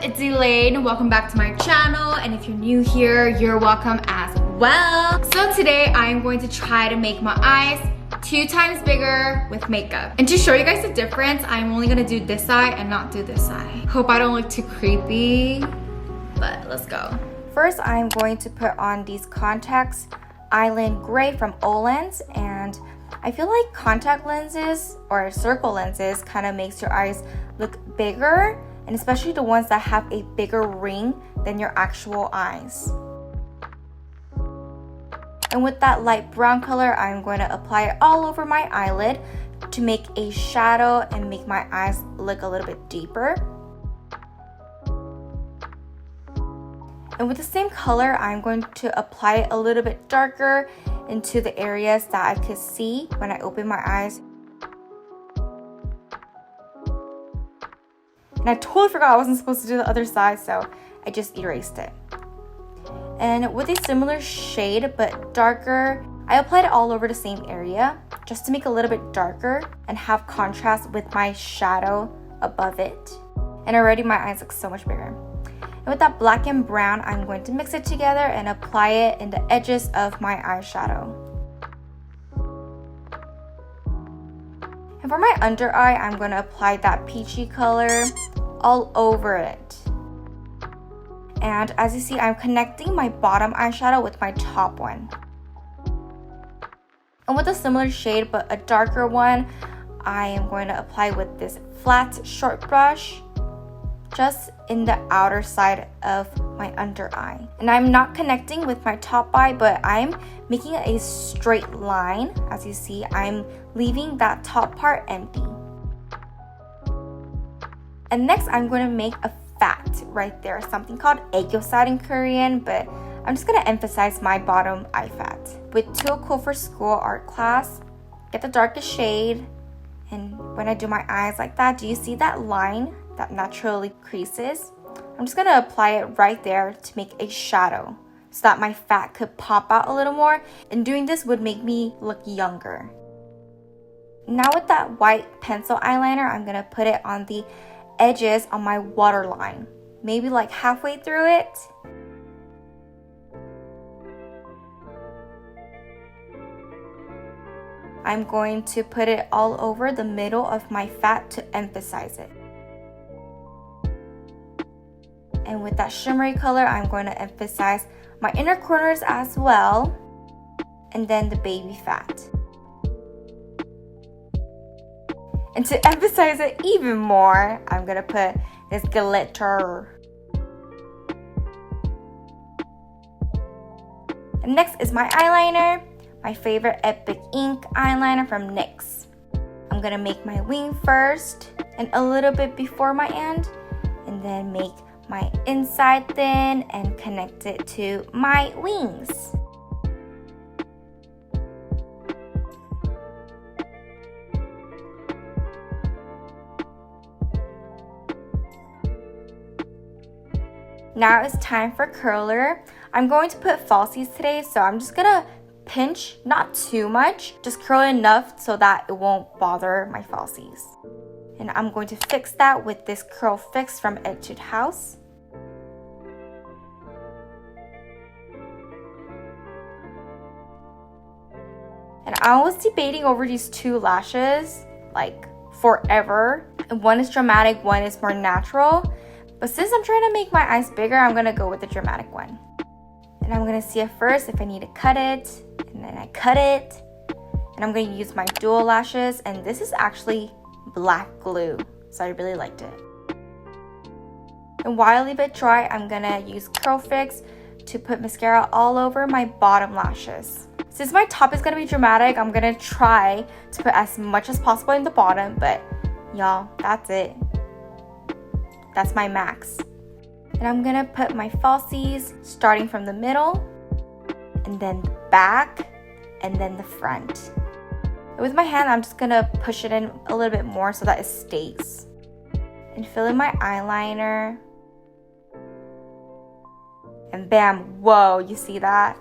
it's Elaine. Welcome back to my channel, and if you're new here, you're welcome as well. So today I'm going to try to make my eyes 2 times bigger with makeup. And to show you guys the difference, I'm only gonna do this eye and not do this eye. Hope I don't look too creepy, but let's go. First, I'm going to put on these contacts, Island Gray from Olens, and I feel like contact lenses or circle lenses kind of makes your eyes look bigger, and especially the ones that have a bigger ring than your actual eyes. And with that light brown color, I'm going to apply it all over my eyelid to make a shadow and make my eyes look a little bit deeper. And with the same color, I'm going to apply it a little bit darker into the areas that I could see when I open my eyes. And I totally forgot I wasn't supposed to do the other side, so I just erased it. And with a similar shade but darker, I applied it all over the same area just to make it a little bit darker and have contrast with my shadow above it. And already my eyes look so much bigger. And with that black and brown, I'm going to mix it together and apply it in the edges of my eyeshadow. And for my under eye, I'm going to apply that peachy color all over it. And as you see, I'm connecting my bottom eyeshadow with my top one. And with a similar shade but a darker one, I am going to apply with this flat short brush just in the outer side of my under eye. And I'm not connecting with my top eye, but I'm making a straight line. As you see, I'm leaving that top part empty. And next, I'm going to make a fat right there, something called aegyeosal in Korean, but I'm just going to emphasize my bottom eye fat. With Too Cool for School art class, get the darkest shade, and when I do my eyes like that, do you see that line that naturally creases? I'm just going to apply it right there to make a shadow so that my fat could pop out a little more, and doing this would make me look younger. Now with that white pencil eyeliner, I'm going to put it on the edges on my waterline, maybe like halfway through it. I'm going to put it all over the middle of my fat to emphasize it. And with that shimmery color, I'm going to emphasize my inner corners as well, and then the baby fat. And to emphasize it even more, I'm going to put this glitter. And next is my eyeliner, my favorite Epic Ink eyeliner from NYX. I'm going to make my wing first and a little bit before my end, and then make my inside thin and connect it to my wings. Now it's time for curler. I'm going to put falsies today, so I'm just gonna pinch, not too much, just curl enough so that it won't bother my falsies. And I'm going to fix that with this curl fix from Etude House. And I was debating over these 2 lashes like forever. And one is dramatic, one is more natural. But since I'm trying to make my eyes bigger, I'm going to go with the dramatic one. And I'm going to see at first if I need to cut it. And then I cut it. And I'm going to use my dual lashes. And this is actually black glue. So I really liked it. And while I leave it dry, I'm going to use Curl Fix to put mascara all over my bottom lashes. Since my top is going to be dramatic, I'm going to try to put as much as possible in the bottom. But y'all, that's it. That's my max. And I'm gonna put my falsies starting from the middle, and then the back, and then the front. And with my hand, I'm just gonna push it in a little bit more so that it stays. And fill in my eyeliner. And bam, whoa, you see that?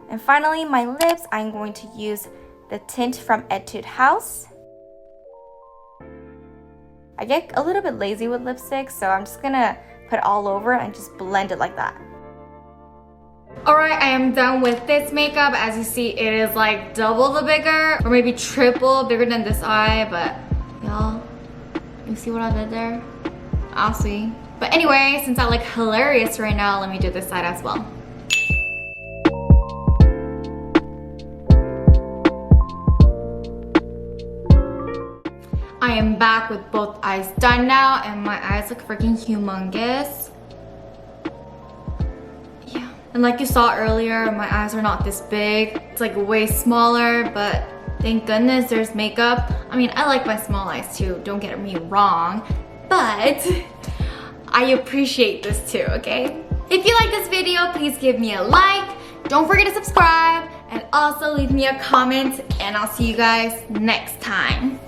And finally, my lips, I'm going to use the tint from Etude House. I get a little bit lazy with lipstick, so I'm just gonna put it all over and just blend it like that. Alright, I am done with this makeup. As you see, it is like double the bigger, or maybe triple bigger than this eye, but y'all, you see what I did there? I'll see. But anyway, since I look hilarious right now, let me do this side as well. I am back with both eyes done now, and my eyes look freaking humongous. Yeah. And like you saw earlier, my eyes are not this big. It's like way smaller, but thank goodness there's makeup. I mean, I like my small eyes too, don't get me wrong, but I appreciate this too, okay? If you like this video, please give me a like. Don't forget to subscribe, and also leave me a comment, and I'll see you guys next time.